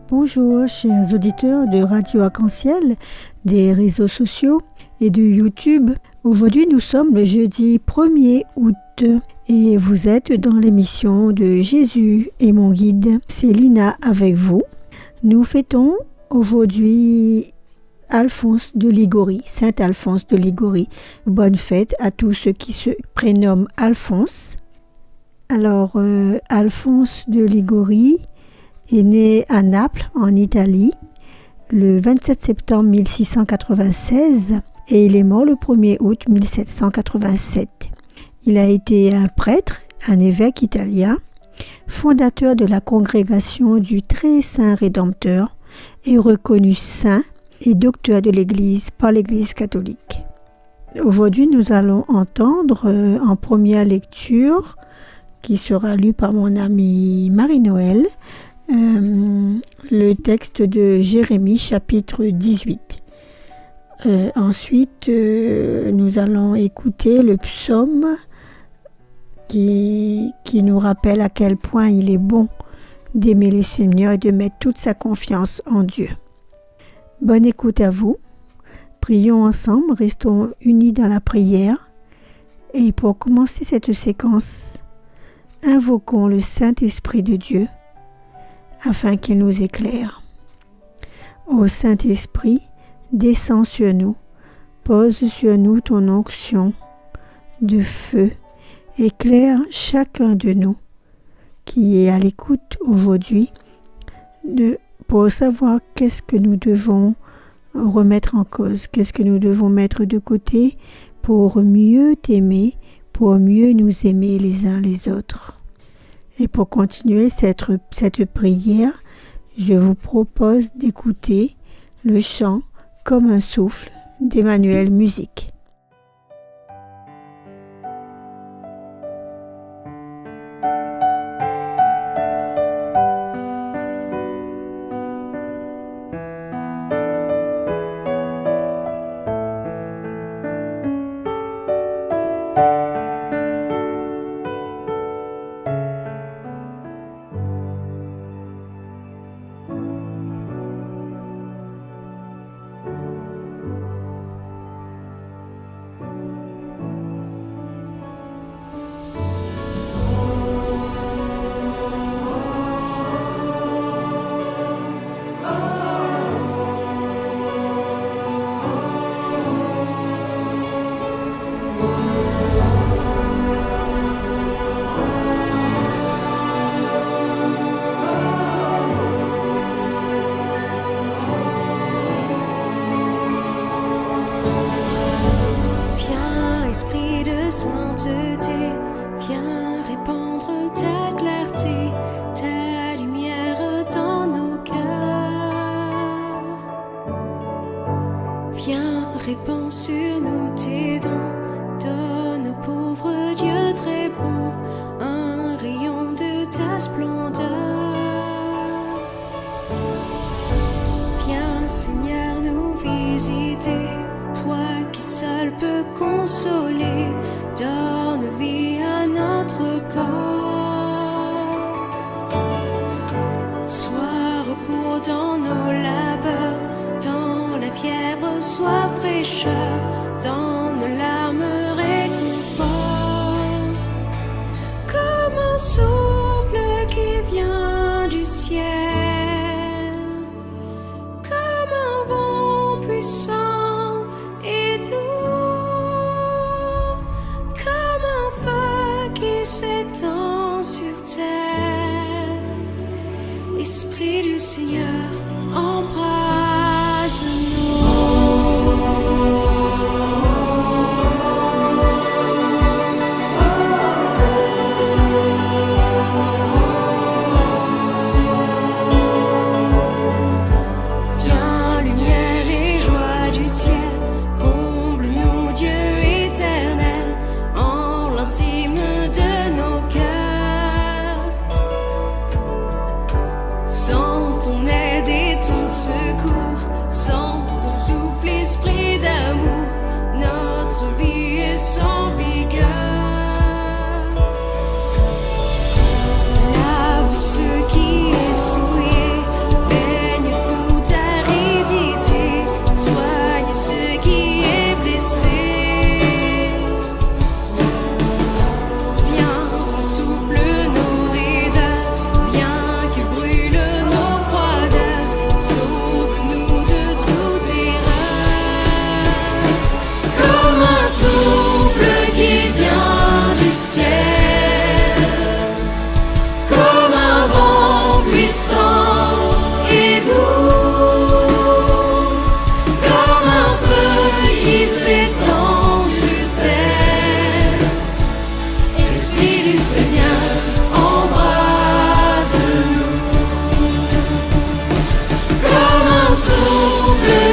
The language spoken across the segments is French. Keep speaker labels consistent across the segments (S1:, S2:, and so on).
S1: Bonjour chers auditeurs de Radio Arc-en-Ciel, des réseaux sociaux et de YouTube. Aujourd'hui nous sommes le jeudi 1er août et vous êtes dans l'émission de Jésus et mon guide. C'est Lina avec vous. Nous fêtons aujourd'hui Alphonse de Liguori, Saint Alphonse de Liguori. Bonne fête à tous ceux qui se prénomment Alphonse. Alors Alphonse de Liguori est né à Naples, en Italie, le 27 septembre 1696 et il est mort le 1er août 1787. Il a été un prêtre, un évêque italien, fondateur de la congrégation du Très Saint Rédempteur et reconnu saint et docteur de l'Église par l'Église catholique. Aujourd'hui, nous allons entendre en première lecture, qui sera lue par mon amie Marie-Noël, le texte de Jérémie chapitre 18. Ensuite, nous allons écouter le psaume qui nous rappelle à quel point il est bon d'aimer le Seigneur et de mettre toute sa confiance en Dieu. Bonne écoute à vous. Prions ensemble, restons unis dans la prière. Et pour commencer cette séquence, invoquons le Saint-Esprit de Dieu afin qu'il nous éclaire. Ô Saint-Esprit, descends sur nous, pose sur nous ton onction de feu, éclaire chacun de nous qui est à l'écoute aujourd'hui pour savoir qu'est-ce que nous devons remettre en cause, qu'est-ce que nous devons mettre de côté pour mieux t'aimer, pour mieux nous aimer les uns les autres. Et pour continuer cette prière, je vous propose d'écouter le chant « Comme un souffle » d'Emmanuel Musique.
S2: Esprit de sainteté, viens répandre ta clarté, ta lumière dans nos cœurs. Viens, répands sur nous tes dons, donne aux pauvres Dieu très bon, un rayon de ta splendeur. Viens, Seigneur, nous visiter, toi qui seul peux consoler, donne vie à notre corps. Sois repos dans nos labeurs, dans la fièvre sois fraîcheur, dans nos larmes réconfort. Comme un souffle qui vient du ciel, comme un vent puissant s'étend sur terre. Esprit du Seigneur, embrase-nous. Viens, lumière et joie du ciel, comble-nous, Dieu éternel, en l'intime de nos cœurs. Sans ton aide et ton secours,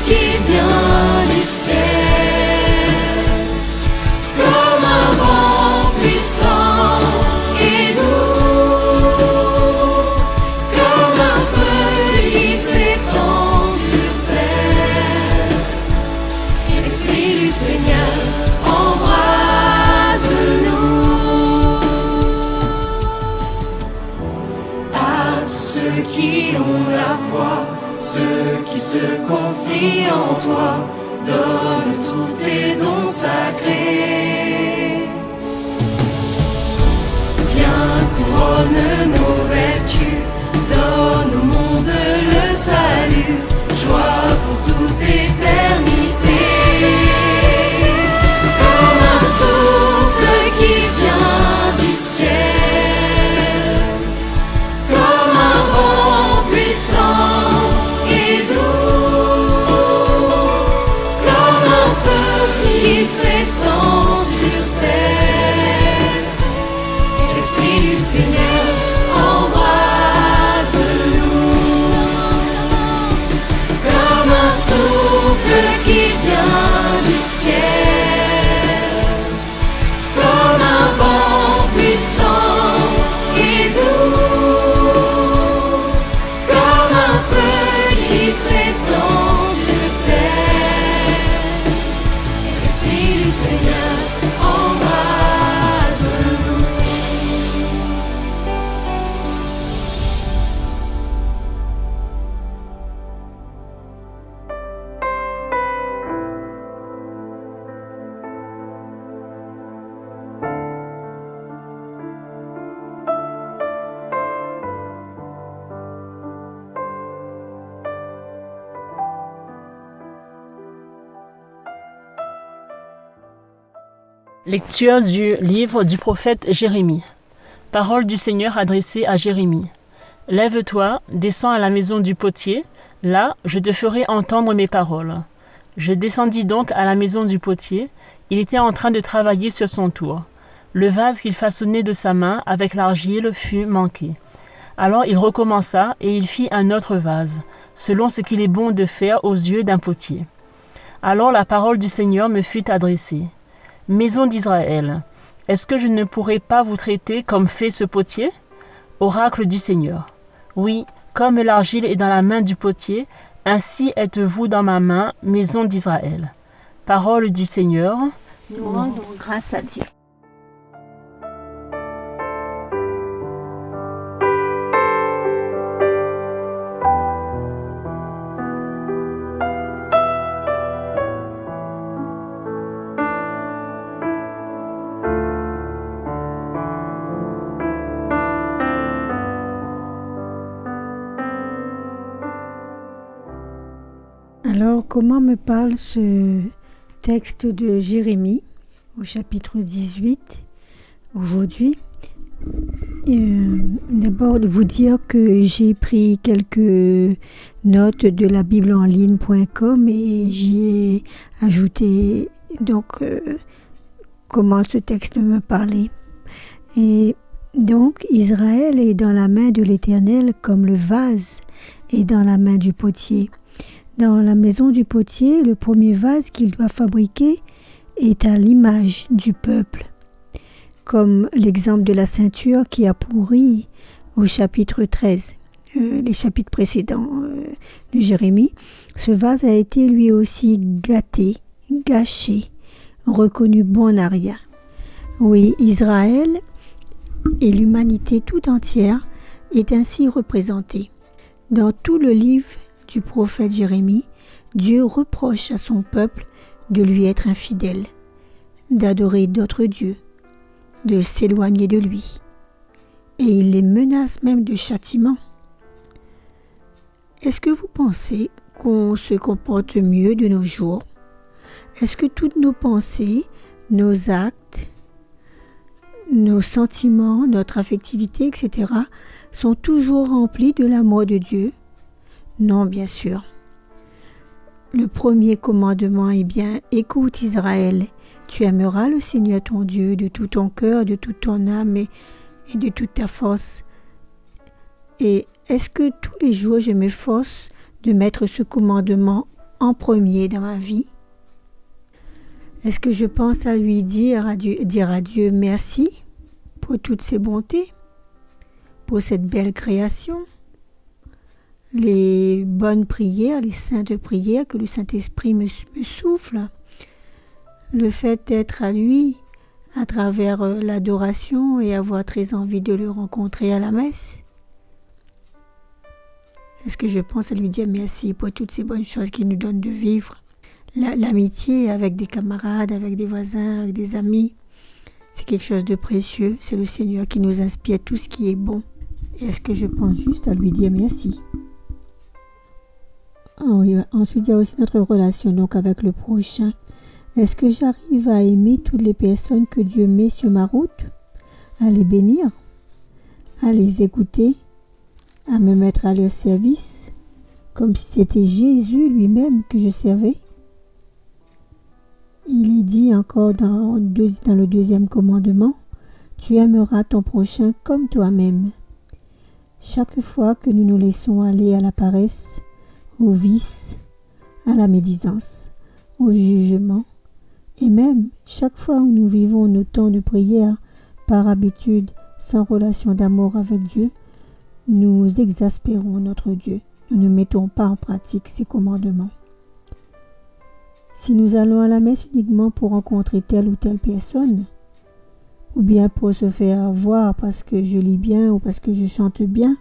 S2: qui vient du ciel, comme un vent puissant et doux, comme un feu qui s'étend sur terre. Esprit du Seigneur, embrase-nous. À tous ceux qui ont la foi, ceux qui se confient en toi, donne tous tes dons sacrés. Viens, couronne nos vertus, donne au monde le salut, joie pour toute éternité. Comme un souffle qui vient du ciel, comme un vent puissant et doux, comme un feu qui s'étend sur terre. Esprit du Seigneur, embrase-nous. Comme un souffle qui vient du ciel, comme un vent puissant et doux, comme un feu qui s'étend sur terre. Esprit du Seigneur, embrase-nous.
S3: Lecture du livre du prophète Jérémie. Parole du Seigneur adressée à Jérémie. Lève-toi, descends à la maison du potier, là je te ferai entendre mes paroles. Je descendis donc à la maison du potier, il était en train de travailler sur son tour. Le vase qu'il façonnait de sa main avec l'argile fut manqué. Alors il recommença et il fit un autre vase, selon ce qu'il est bon de faire aux yeux d'un potier. Alors la parole du Seigneur me fut adressée. Maison d'Israël, est-ce que je ne pourrais pas vous traiter comme fait ce potier ? Oracle du Seigneur. Oui, comme l'argile est dans la main du potier, ainsi êtes-vous dans ma main, maison d'Israël. Parole du Seigneur.
S4: Nous rendons grâce à Dieu.
S1: Alors, comment me parle ce texte de Jérémie au chapitre 18 aujourd'hui? D'abord, de vous dire que j'ai pris quelques notes de la Bible en ligne.com et j'y ai ajouté donc comment ce texte me parlait. Et donc, Israël est dans la main de l'Éternel comme le vase est dans la main du potier. Dans la maison du potier, le premier vase qu'il doit fabriquer est à l'image du peuple, comme l'exemple de la ceinture qui a pourri au chapitre 13, les chapitres précédents de Jérémie. Ce vase a été lui aussi gâté, gâché, reconnu bon à rien. Oui, Israël et l'humanité tout entière est ainsi représentée. Dans tout le livre du prophète Jérémie, Dieu reproche à son peuple de lui être infidèle, d'adorer d'autres dieux, de s'éloigner de lui. Et il les menace même de châtiment. Est-ce que vous pensez qu'on se comporte mieux de nos jours? Est-ce que toutes nos pensées, nos actes, nos sentiments, notre affectivité, etc. sont toujours remplis de l'amour de Dieu? Non, bien sûr. Le premier commandement est bien « Écoute Israël, tu aimeras le Seigneur ton Dieu de tout ton cœur, de toute ton âme et de toute ta force. » Et est-ce que tous les jours je m'efforce de mettre ce commandement en premier dans ma vie? Est-ce que je pense à lui dire à Dieu merci pour toutes ses bontés, pour cette belle création, les bonnes prières, les saintes prières que le Saint-Esprit me souffle, le fait d'être à lui à travers l'adoration et avoir très envie de le rencontrer à la messe? Est-ce que je pense à lui dire merci pour toutes ces bonnes choses qu'il nous donne de vivre? L'amitié avec des camarades, avec des voisins, avec des amis, c'est quelque chose de précieux. C'est le Seigneur qui nous inspire tout ce qui est bon. Est-ce que je pense juste à lui dire merci? Ensuite, il y a aussi notre relation donc avec le prochain. Est-ce que j'arrive à aimer toutes les personnes que Dieu met sur ma route, à les bénir, à les écouter, à me mettre à leur service, comme si c'était Jésus lui-même que je servais? Il est dit encore dans le 2e commandement, « Tu aimeras ton prochain comme toi-même ». Chaque fois que nous nous laissons aller à la paresse, au vice, à la médisance, au jugement, et même chaque fois où nous vivons nos temps de prière par habitude sans relation d'amour avec Dieu, nous exaspérons notre Dieu. Nous ne mettons pas en pratique ses commandements. Si nous allons à la messe uniquement pour rencontrer telle ou telle personne, ou bien pour se faire voir parce que je lis bien ou parce que je chante bien,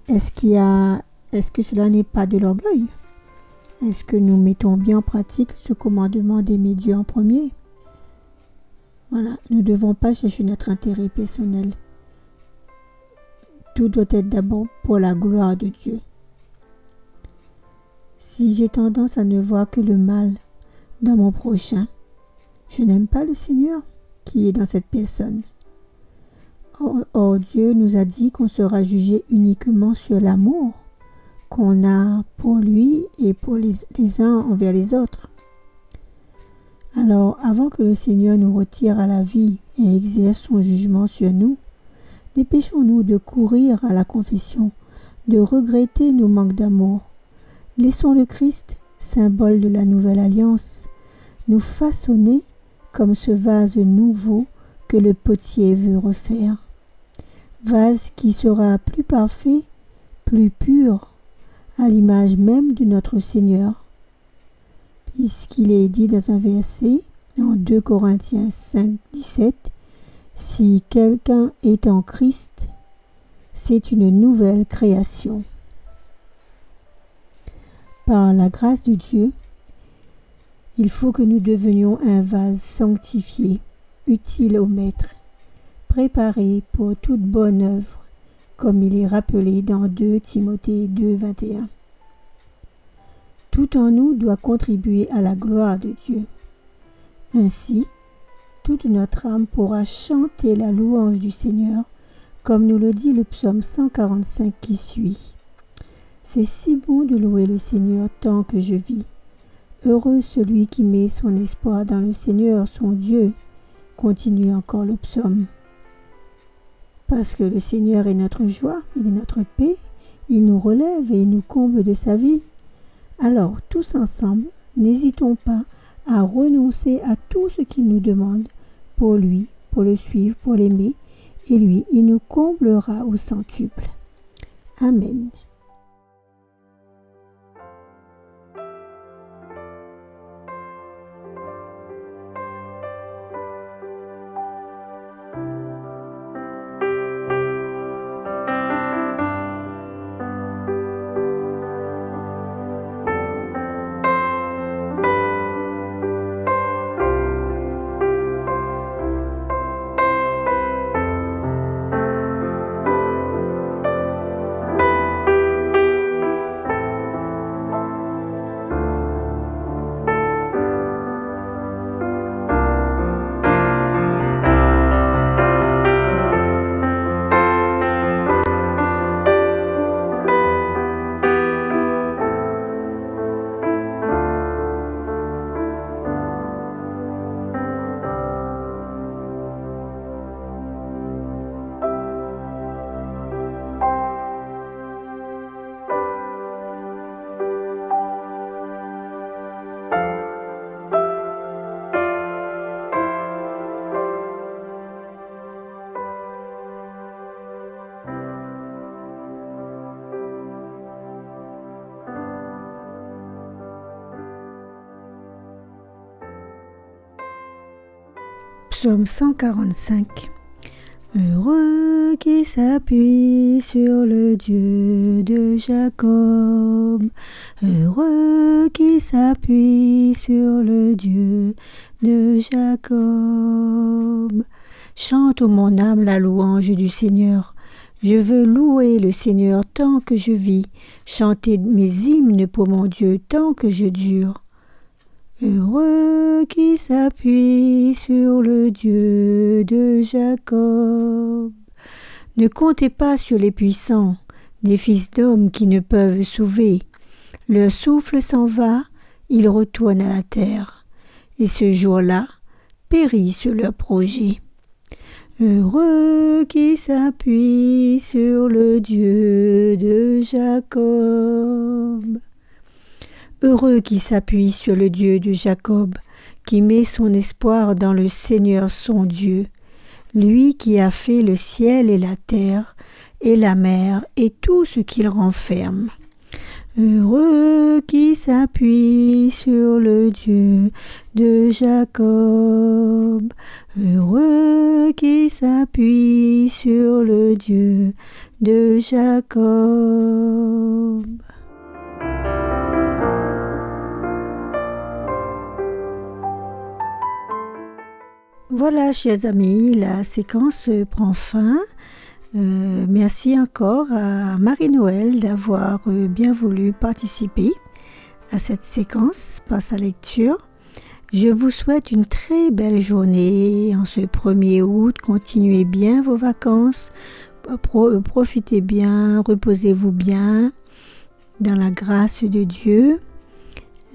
S1: est-ce que cela n'est pas de l'orgueil? Est-ce que nous mettons bien en pratique ce commandement d'aimer Dieu en premier? Voilà, nous ne devons pas chercher notre intérêt personnel. Tout doit être d'abord pour la gloire de Dieu. Si j'ai tendance à ne voir que le mal dans mon prochain, je n'aime pas le Seigneur qui est dans cette personne. Or Dieu nous a dit qu'on sera jugé uniquement sur l'amour qu'on a pour lui et pour les uns envers les autres. Alors, avant que le Seigneur nous retire à la vie et exerce son jugement sur nous, dépêchons-nous de courir à la confession, de regretter nos manques d'amour. Laissons le Christ, symbole de la nouvelle alliance, nous façonner comme ce vase nouveau que le potier veut refaire. Vase qui sera plus parfait, plus pur, à l'image même de notre Seigneur. Puisqu'il est dit dans un verset, en 2 Corinthiens 5, 17, « Si quelqu'un est en Christ, c'est une nouvelle création. » Par la grâce de Dieu, il faut que nous devenions un vase sanctifié, utile au Maître, préparé pour toute bonne œuvre, comme il est rappelé dans 2 Timothée 2, 21. Tout en nous doit contribuer à la gloire de Dieu. Ainsi, toute notre âme pourra chanter la louange du Seigneur, comme nous le dit le psaume 145 qui suit. C'est si bon de louer le Seigneur tant que je vis. Heureux celui qui met son espoir dans le Seigneur, son Dieu, continue encore le psaume. Parce que le Seigneur est notre joie, il est notre paix, il nous relève et il nous comble de sa vie. Alors, tous ensemble, n'hésitons pas à renoncer à tout ce qu'il nous demande pour lui, pour le suivre, pour l'aimer, et lui, il nous comblera au centuple. Amen. Psaume 145. Heureux qui s'appuie sur le Dieu de Jacob. Heureux qui s'appuie sur le Dieu de Jacob. Chante, ô mon âme, la louange du Seigneur. Je veux louer le Seigneur tant que je vis, chanter mes hymnes pour mon Dieu tant que je dure. Heureux qui s'appuie sur le Dieu de Jacob. Ne comptez pas sur les puissants, des fils d'hommes qui ne peuvent sauver. Leur souffle s'en va, ils retournent à la terre, et ce jour-là périssent leurs projets. Heureux qui s'appuie sur le Dieu de Jacob. Heureux qui s'appuie sur le Dieu de Jacob, qui met son espoir dans le Seigneur son Dieu, lui qui a fait le ciel et la terre, et la mer, et tout ce qu'il renferme. Heureux qui s'appuie sur le Dieu de Jacob. Heureux qui s'appuie sur le Dieu de Jacob. Voilà, chers amis, la séquence prend fin. Merci encore à Marie-Noël d'avoir bien voulu participer à cette séquence par sa lecture. Je vous souhaite une très belle journée en ce 1er août. Continuez bien vos vacances, profitez bien, reposez-vous bien dans la grâce de Dieu.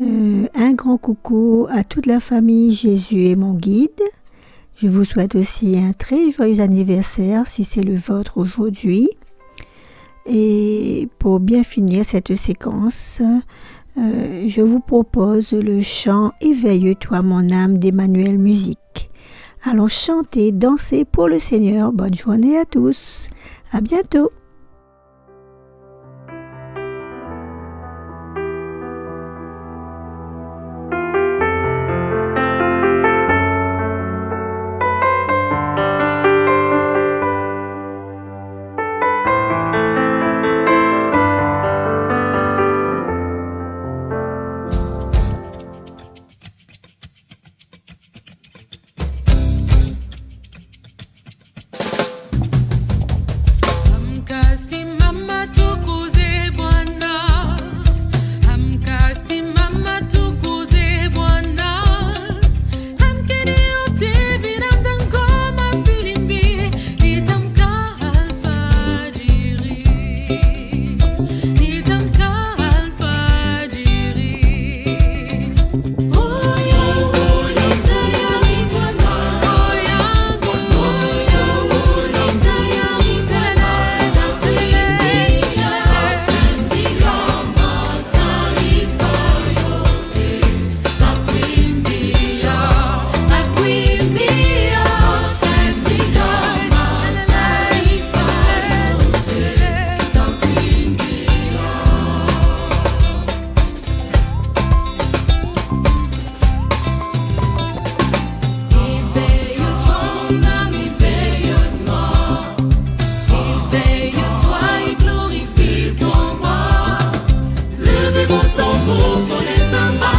S1: Un grand coucou à toute la famille Jésus est mon guide. Je vous souhaite aussi un très joyeux anniversaire si c'est le vôtre aujourd'hui. Et pour bien finir cette séquence, je vous propose le chant « Éveille-toi mon âme » d'Emmanuel Musique. Allons chanter, danser pour le Seigneur. Bonne journée à tous. À bientôt.
S2: Son amour, son samba.